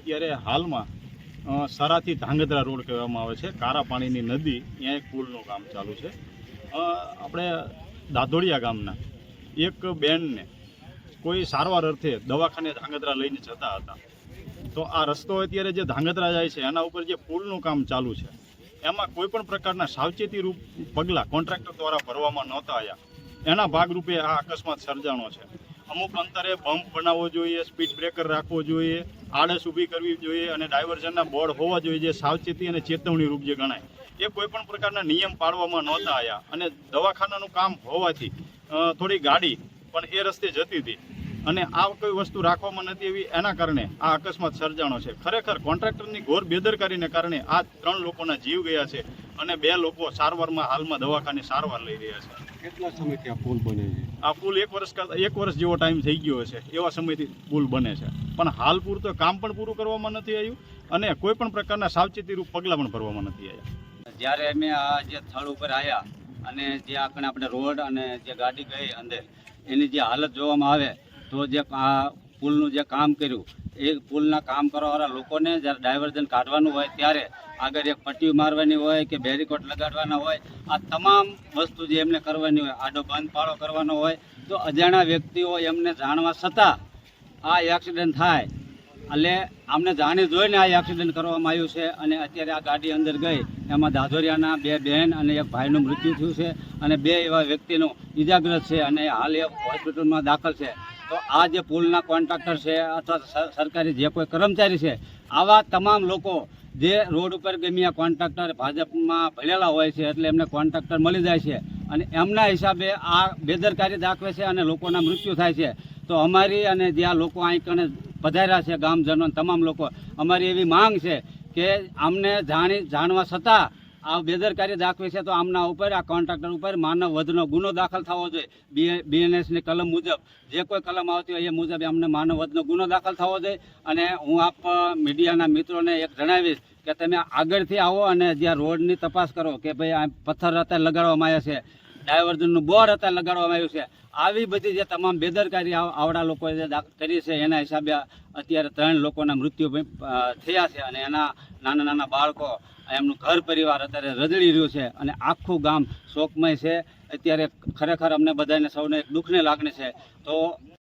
અત્યારે હાલમાં સરાથી ધાંગધ્રા રોડ કહેવામાં આવે છે, કારા પાણીની નદી, ત્યાં એક પુલનું કામ ચાલુ છે. આપણે દાધોડિયા ગામના એક બેનને કોઈ સારવાર અર્થે દવાખાને ધાંગધ્રા લઈને જતા હતા, તો આ રસ્તો અત્યારે જે ધાંગધ્રા જાય છે એના ઉપર જે પુલનું કામ ચાલુ છે એમાં કોઈ પણ પ્રકારના સાવચેતીરૂપ પગલાં કોન્ટ્રાક્ટર દ્વારા ભરવામાં નહોતા આવ્યા. એના ભાગરૂપે આ અકસ્માત સર્જાણો છે. અમુક અંતરે બમ્પ બનાવવો જોઈએ, સ્પીડ બ્રેકર રાખવો જોઈએ, આડસ ઊભી કરવી જોઈએ અને ડાયવર્ઝનના બોર્ડ હોવા જોઈએ જે સાવચેતી અને ચેતવણી રૂપ જે ગણાય. એ કોઈ પણ પ્રકારના નિયમ પાડવામાં નહોતા આવ્યા અને દવાખાનાનું કામ હોવાથી થોડી ગાડી પણ એ રસ્તે જતી હતી અને આ કોઈ વસ્તુ રાખવામાં નથી એવી, એના કારણે આ અકસ્માત સર્જાણો છે. ખરેખર કોન્ટ્રાક્ટરની ઘોર બેદરકારીને કારણે આ 3 લોકોના જીવ ગયા છે અને 2 લોકો સારવારમાં હાલમાં દવાખાને સારવાર લઈ રહ્યા છે. કેટલા સમયથી આ પુલ બને છે? આ પુલ 1 વર્ષ જેવો ટાઈમ થઈ ગયો છે, એવા સમયથી પુલ બને છે, પણ હાલ પૂરતો કામ પણ પૂરું કરવામાં નથી આવ્યું અને કોઈ પણ પ્રકારના સાવચેતીરૂપ પગલાં પણ ભરવામાં નથી આવ્યા. જ્યારે અમે આ જે સ્થળ ઉપર આવ્યા અને જે આપણે રોડ અને જે ગાડી ગઈ અંદર એની જે હાલત જોવામાં આવે તો જે આ પુલનું જે કામ કર્યું એ પુલના કામ કરવાવાળા લોકોને જ્યારે ડાયવર્ઝન કાઢવાનું હોય ત્યારે આગળ એક પટ્ટી મારવાની હોય કે બેરીકોટ લગાડવાના હોય, આ તમામ વસ્તુ જે એમને કરવાની હોય, આડો બંધ પાળો કરવાનો હોય, તો અજાણ્યા વ્યક્તિઓ એમને જાણવા છતાં આ એક્સિડન્ટ થાય. એટલે અમને જાણી જોઈને આ એક્સિડન્ટ કરવામાં આવ્યું છે અને અત્યારે આ ગાડી અંદર ગઈ એમાં દાધોરિયાના 2 બહેન અને એક ભાઈનું મૃત્યુ થયું છે અને 2 એવા વ્યક્તિનું ઇજાગ્રસ્ત છે અને હાલ એ હોસ્પિટલમાં દાખલ છે. તો આ જે પુલના કોન્ટ્રાક્ટર છે અથવા સરકારી જે કોઈ કર્મચારી છે, આવા તમામ લોકો જે રોડ ઉપર ગમ્યા કોન્ટ્રાક્ટર ભાજપમાં ભળેલા હોય છે એટલે એમને કોન્ટ્રાક્ટર મળી જાય છે અને એમના હિસાબે આ બેદરકારી દાખવે છે અને લોકોના મૃત્યુ થાય છે. તો અમારી અને જ્યાં લોકો અહીં કણે પધાર્યા છે ગામજનો તમામ લોકો, અમારી એવી માંગ છે કે આમને જાણવા છતાં આ બેદરકારી દાખવે છે તો આમના ઉપર, આ કોન્ટ્રાક્ટર ઉપર માનવ વધનો ગુનો દાખલ થવો જોઈએ. BNSની કલમ મુજબ જે કોઈ કલમ આવતી હોય એ મુજબ અમને માનવ વધનો ગુનો દાખલ થવો જોઈએ. અને હું આપ મીડિયાના મિત્રોને એક જણાવીશ કે તમે આગળથી આવો અને જ્યાં રોડની તપાસ કરો કે ભાઈ આ પથ્થર અત્યારે લગાડવામાં આવ્યા છે, ડાયવર્ઝનનું બોર્ડ અત્યારે લગાડવામાં આવ્યું છે, આવી બધી જે તમામ બેદરકારી આવડા લોકોએ જે કરી છે એના હિસાબે અત્યારે 3 લોકોના મૃત્યુ થયા છે અને એના નાના બાળકો, એમનું ઘર પરિવાર અત્યારે રજળી રહ્યું છે અને આખું ગામ શોકમય છે. અત્યારે ખરેખર અમને બધાને સૌને એક દુઃખની લાગણી છે. તો